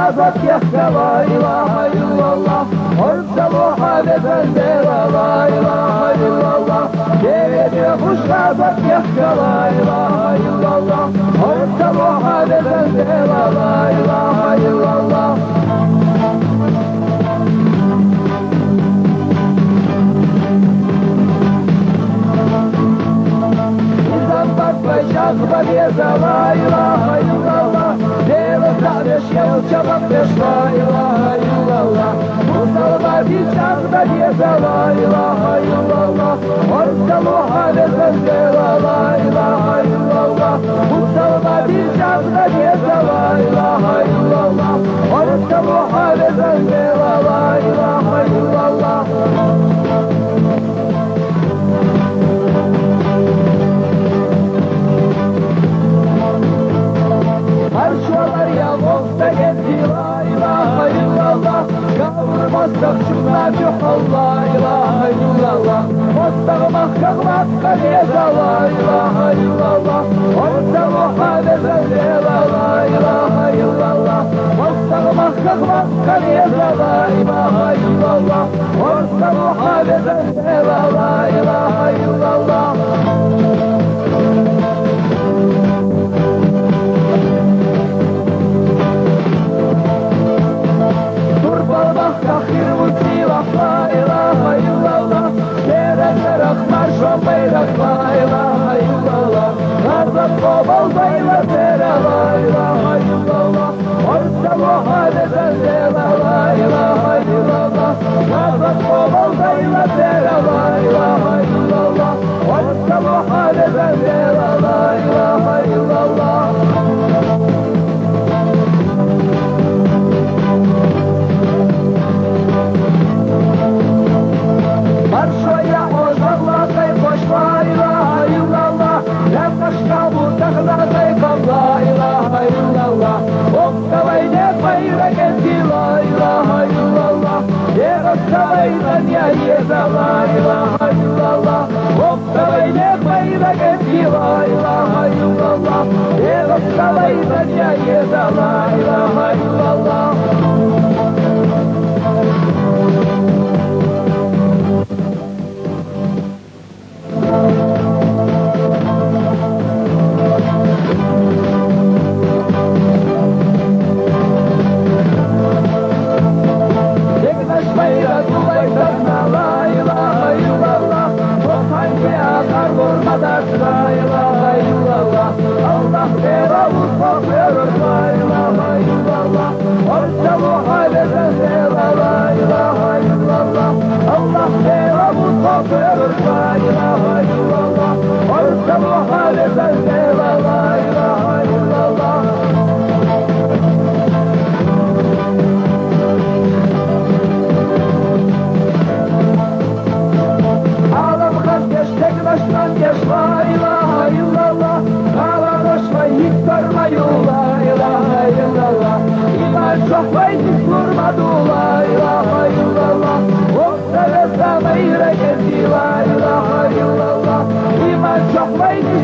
şadat yaksa la ilahe illallah. Orta muhalefet de la ilahe illallah. Devede bu şadat yaksa la ilahe illallah. Orta muhalefet de la ilahe illallah. Şahba beza la ilahe illallah. Devlet yaşıyor çabuk beş la ilahe illallah. Mustafa bir şahba beza la ilahe illallah. Orta muhalefet de la ilahe illallah. Mustafa bir şahba beza la ilahe illallah. Orta muhalefet de la ilahe illallah. Arşalar yalnızda gitti la ilahe illallah. Kavurmazsak şunlarcı la ilahe illallah. Mostak mahkak kaliyete la ilahe illallah. Orta muhalefet de la ilahe illallah. Mostak mahkak kaliyete la ilahe illallah. Orta muhalefet de la ilahe illallah. La ilahe illallah. Şehrenler akmar şu bayrak la ilahe illallah. Kardan kobal bayla tere la ilahe illallah. Orta muhalefet de la ilahe illallah. Kardan kobal bayla tere la ilahe illallah. Orta muhalefet de la ilahe illallah. Marşoya ozanla kay koş la ilahe illallah. Yaklaşka mutakla kay kam la ilahe illallah. Oktavay ne bayra geldi la ilahe illallah. Yeroktavaydan ya yeza la ilahe illallah. Oktavay ne bayra geldi la ilahe illallah. Yeroktavaydan ya yeza la ilahe illallah. Allah beraber kopuyor la ilahe illallah. Orta muhalefet de la ilahe illallah. Allah beraber kopuyor la ilahe illallah. Orta muhalefet de la ilahe illallah. Ağlam kardeş tek baştan geç la ilahe illallah. Hiç görmeyin la ilahe illallah. İman çok vaydik vurmadı la ilahe illallah. Okta ve zameyre geldi la ilahe illallah. İman çok vaydik